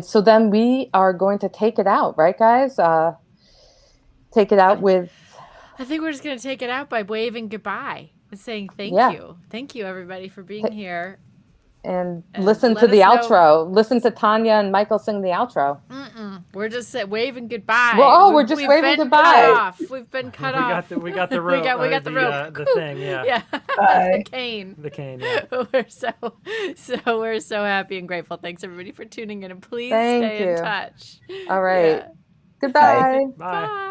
so then we are going to take it out, right, guys? Take it out with...
I think we're just going to take it out by waving goodbye and saying thank you. Thank you, everybody, for being here.
And listen to the outro. Listen to Tanya and Michael sing the outro.
We're just waving goodbye.
Well, we're just waving goodbye.
We've been cut off.
We got the rope.
we got the rope.
The thing, yeah.
Yeah. The cane.
The cane, yeah.
We're so happy and grateful. Thanks everybody for tuning in, and please
Thank
stay
you.
in touch.
All right.
Yeah.
Goodbye.
Bye.
Bye.